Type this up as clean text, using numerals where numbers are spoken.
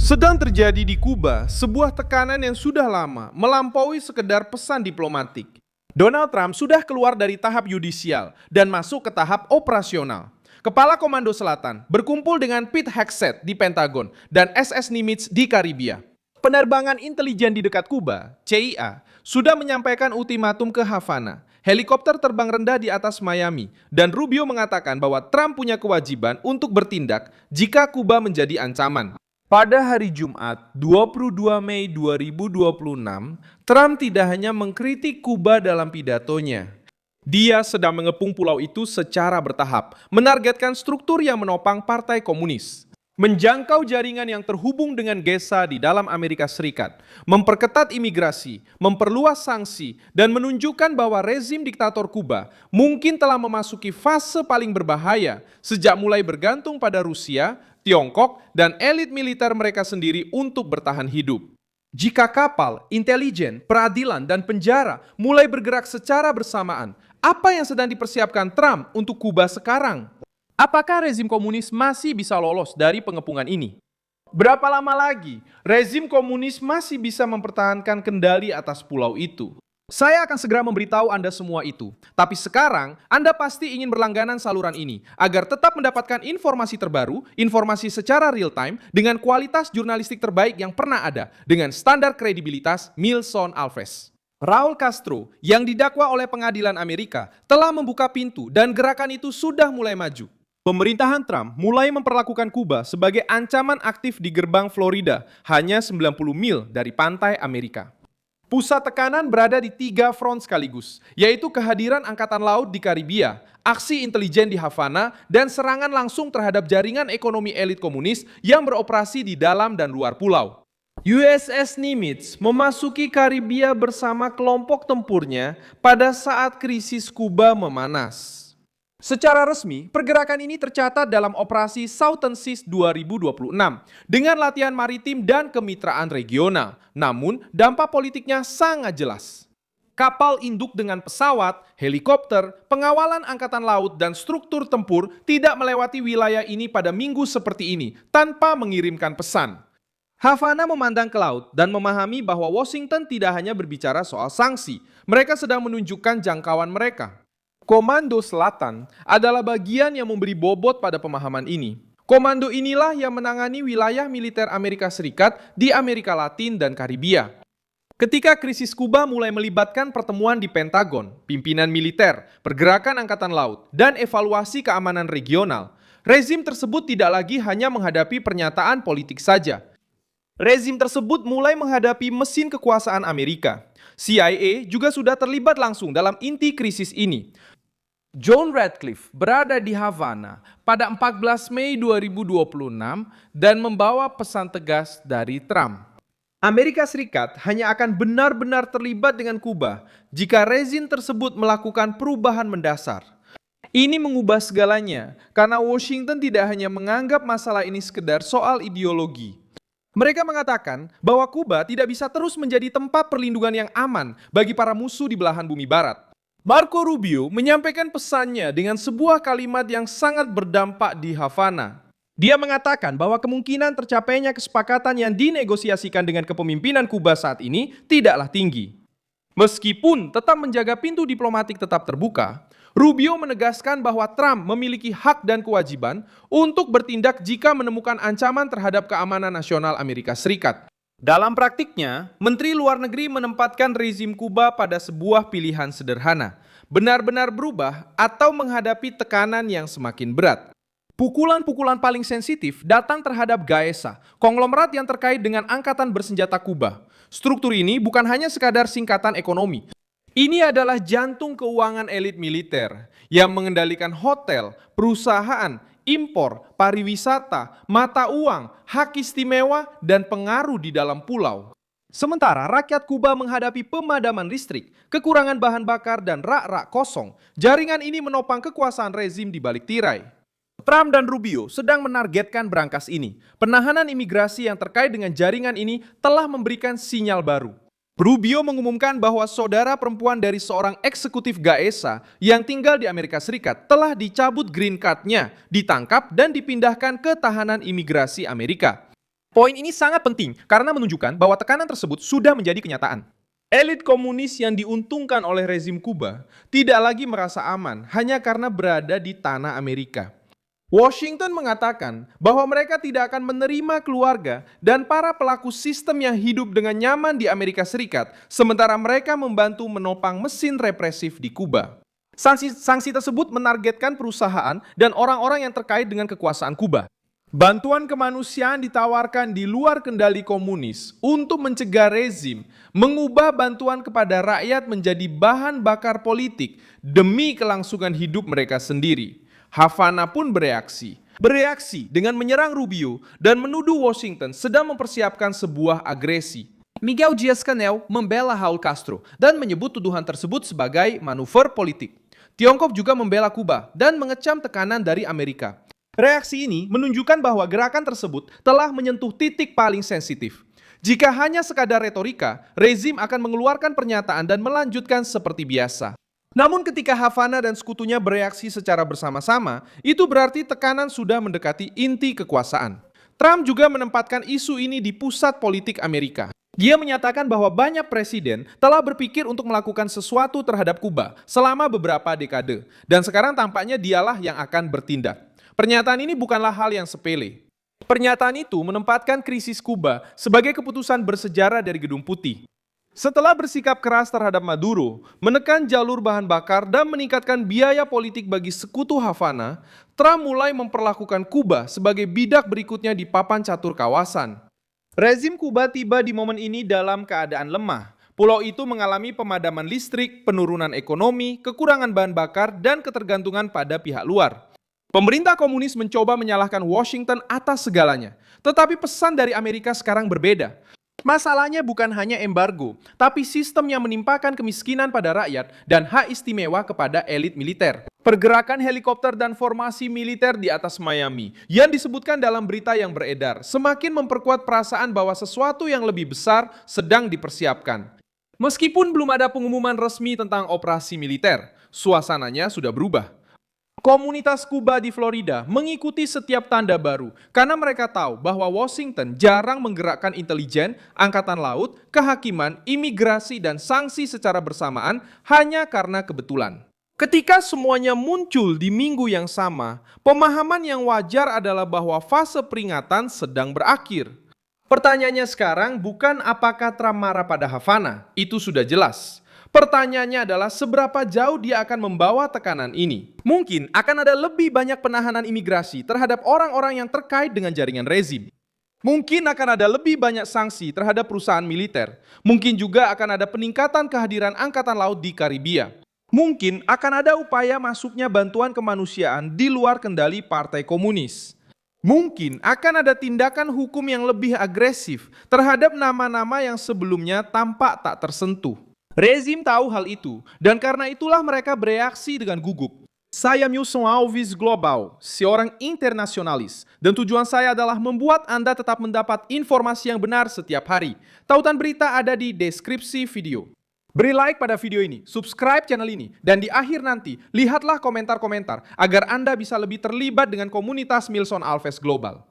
Sedang terjadi di Kuba sebuah tekanan yang sudah lama melampaui sekedar pesan diplomatik. Donald Trump sudah keluar dari tahap yudisial dan masuk ke tahap operasional. Kepala Komando Selatan berkumpul dengan Pete Hegseth di Pentagon dan SS Nimitz di Karibia. Penerbangan intelijen di dekat Kuba, CIA, sudah menyampaikan ultimatum ke Havana. Helikopter terbang rendah di atas Miami, dan Rubio mengatakan bahwa Trump punya kewajiban untuk bertindak jika Kuba menjadi ancaman. Pada hari Jumat, 22 Mei 2026, Trump tidak hanya mengkritik Kuba dalam pidatonya. Dia sedang mengepung pulau itu secara bertahap, menargetkan struktur yang menopang Partai Komunis, menjangkau jaringan yang terhubung dengan GESA di dalam Amerika Serikat, memperketat imigrasi, memperluas sanksi, dan menunjukkan bahwa rezim diktator Kuba mungkin telah memasuki fase paling berbahaya sejak mulai bergantung pada Rusia, Tiongkok, dan elit militer mereka sendiri untuk bertahan hidup. Jika kapal, intelijen, peradilan, dan penjara mulai bergerak secara bersamaan, apa yang sedang dipersiapkan Trump untuk Kuba sekarang? Apakah rezim komunis masih bisa lolos dari pengepungan ini? Berapa lama lagi rezim komunis masih bisa mempertahankan kendali atas pulau itu? Saya akan segera memberitahu Anda semua itu. Tapi sekarang, Anda pasti ingin berlangganan saluran ini agar tetap mendapatkan informasi terbaru, informasi secara real time, dengan kualitas jurnalistik terbaik yang pernah ada, dengan standar kredibilitas Milson Alves. Raul Castro, yang didakwa oleh pengadilan Amerika, telah membuka pintu dan gerakan itu sudah mulai maju. Pemerintahan Trump mulai memperlakukan Kuba sebagai ancaman aktif di gerbang Florida, hanya 90 mil dari pantai Amerika. Pusat tekanan berada di 3 front sekaligus, yaitu kehadiran Angkatan Laut di Karibia, aksi intelijen di Havana, dan serangan langsung terhadap jaringan ekonomi elit komunis yang beroperasi di dalam dan luar pulau. USS Nimitz memasuki Karibia bersama kelompok tempurnya pada saat krisis Kuba memanas. Secara resmi, pergerakan ini tercatat dalam operasi Southern Seas 2026 dengan latihan maritim dan kemitraan regional. Namun, dampak politiknya sangat jelas. Kapal induk dengan pesawat, helikopter, pengawalan angkatan laut, dan struktur tempur tidak melewati wilayah ini pada minggu seperti ini tanpa mengirimkan pesan. Havana memandang ke laut dan memahami bahwa Washington tidak hanya berbicara soal sanksi, mereka sedang menunjukkan jangkauan mereka. Komando Selatan adalah bagian yang memberi bobot pada pemahaman ini. Komando inilah yang menangani wilayah militer Amerika Serikat di Amerika Latin dan Karibia. Ketika krisis Kuba mulai melibatkan pertemuan di Pentagon, pimpinan militer, pergerakan angkatan laut, dan evaluasi keamanan regional, rezim tersebut tidak lagi hanya menghadapi pernyataan politik saja. Rezim tersebut mulai menghadapi mesin kekuasaan Amerika. CIA juga sudah terlibat langsung dalam inti krisis ini. John Ratcliffe berada di Havana pada 14 Mei 2026 dan membawa pesan tegas dari Trump. Amerika Serikat hanya akan benar-benar terlibat dengan Kuba jika rezim tersebut melakukan perubahan mendasar. Ini mengubah segalanya karena Washington tidak hanya menganggap masalah ini sekedar soal ideologi. Mereka mengatakan bahwa Kuba tidak bisa terus menjadi tempat perlindungan yang aman bagi para musuh di belahan bumi barat. Marco Rubio menyampaikan pesannya dengan sebuah kalimat yang sangat berdampak di Havana. Dia mengatakan bahwa kemungkinan tercapainya kesepakatan yang dinegosiasikan dengan kepemimpinan Kuba saat ini tidaklah tinggi. Meskipun tetap menjaga pintu diplomatik tetap terbuka, Rubio menegaskan bahwa Trump memiliki hak dan kewajiban untuk bertindak jika menemukan ancaman terhadap keamanan nasional Amerika Serikat. Dalam praktiknya, Menteri Luar Negeri menempatkan rezim Kuba pada sebuah pilihan sederhana, benar-benar berubah atau menghadapi tekanan yang semakin berat. Pukulan-pukulan paling sensitif datang terhadap GAESA, konglomerat yang terkait dengan angkatan bersenjata Kuba. Struktur ini bukan hanya sekadar singkatan ekonomi. Ini adalah jantung keuangan elit militer yang mengendalikan hotel, perusahaan, impor, pariwisata, mata uang, hak istimewa, dan pengaruh di dalam pulau. Sementara rakyat Kuba menghadapi pemadaman listrik, kekurangan bahan bakar, dan rak-rak kosong, jaringan ini menopang kekuasaan rezim di balik tirai. Trump dan Rubio sedang menargetkan berangkas ini. Penahanan imigrasi yang terkait dengan jaringan ini telah memberikan sinyal baru. Rubio mengumumkan bahwa saudara perempuan dari seorang eksekutif GAESA yang tinggal di Amerika Serikat telah dicabut green card-nya, ditangkap dan dipindahkan ke tahanan imigrasi Amerika. Poin ini sangat penting karena menunjukkan bahwa tekanan tersebut sudah menjadi kenyataan. Elit komunis yang diuntungkan oleh rezim Kuba tidak lagi merasa aman hanya karena berada di tanah Amerika. Washington mengatakan bahwa mereka tidak akan menerima keluarga dan para pelaku sistem yang hidup dengan nyaman di Amerika Serikat, sementara mereka membantu menopang mesin represif di Kuba. Sanksi tersebut menargetkan perusahaan dan orang-orang yang terkait dengan kekuasaan Kuba. Bantuan kemanusiaan ditawarkan di luar kendali komunis untuk mencegah rezim mengubah bantuan kepada rakyat menjadi bahan bakar politik demi kelangsungan hidup mereka sendiri. Havana pun bereaksi dengan menyerang Rubio dan menuduh Washington sedang mempersiapkan sebuah agresi. Miguel Diaz-Canel membela Raul Castro dan menyebut tuduhan tersebut sebagai manuver politik. Tiongkok juga membela Kuba dan mengecam tekanan dari Amerika. Reaksi ini menunjukkan bahwa gerakan tersebut telah menyentuh titik paling sensitif. Jika hanya sekadar retorika, rezim akan mengeluarkan pernyataan dan melanjutkan seperti biasa. Namun ketika Havana dan sekutunya bereaksi secara bersama-sama, itu berarti tekanan sudah mendekati inti kekuasaan. Trump juga menempatkan isu ini di pusat politik Amerika. Dia menyatakan bahwa banyak presiden telah berpikir untuk melakukan sesuatu terhadap Kuba selama beberapa dekade, dan sekarang tampaknya dialah yang akan bertindak. Pernyataan ini bukanlah hal yang sepele. Pernyataan itu menempatkan krisis Kuba sebagai keputusan bersejarah dari Gedung Putih. Setelah bersikap keras terhadap Maduro, menekan jalur bahan bakar dan meningkatkan biaya politik bagi sekutu Havana, Trump mulai memperlakukan Kuba sebagai bidak berikutnya di papan catur kawasan. Rezim Kuba tiba di momen ini dalam keadaan lemah. Pulau itu mengalami pemadaman listrik, penurunan ekonomi, kekurangan bahan bakar, dan ketergantungan pada pihak luar. Pemerintah komunis mencoba menyalahkan Washington atas segalanya, tetapi pesan dari Amerika sekarang berbeda. Masalahnya bukan hanya embargo, tapi sistem yang menimpakan kemiskinan pada rakyat dan hak istimewa kepada elit militer. Pergerakan helikopter dan formasi militer di atas Miami yang disebutkan dalam berita yang beredar semakin memperkuat perasaan bahwa sesuatu yang lebih besar sedang dipersiapkan. Meskipun belum ada pengumuman resmi tentang operasi militer, suasananya sudah berubah. Komunitas Kuba di Florida mengikuti setiap tanda baru karena mereka tahu bahwa Washington jarang menggerakkan intelijen, angkatan laut, kehakiman, imigrasi, dan sanksi secara bersamaan hanya karena kebetulan. Ketika semuanya muncul di minggu yang sama, pemahaman yang wajar adalah bahwa fase peringatan sedang berakhir. Pertanyaannya sekarang bukan apakah Trump marah pada Havana, itu sudah jelas. Pertanyaannya adalah seberapa jauh dia akan membawa tekanan ini. Mungkin akan ada lebih banyak penahanan imigrasi terhadap orang-orang yang terkait dengan jaringan rezim. Mungkin akan ada lebih banyak sanksi terhadap perusahaan militer. Mungkin juga akan ada peningkatan kehadiran angkatan laut di Karibia. Mungkin akan ada upaya masuknya bantuan kemanusiaan di luar kendali Partai Komunis. Mungkin akan ada tindakan hukum yang lebih agresif terhadap nama-nama yang sebelumnya tampak tak tersentuh. Rezim tahu hal itu, dan karena itulah mereka bereaksi dengan gugup. Saya Milson Alves Global, seorang internasionalis, dan tujuan saya adalah membuat Anda tetap mendapat informasi yang benar setiap hari. Tautan berita ada di deskripsi video. Beri like pada video ini, subscribe channel ini, dan di akhir nanti, lihatlah komentar-komentar agar Anda bisa lebih terlibat dengan komunitas Milson Alves Global.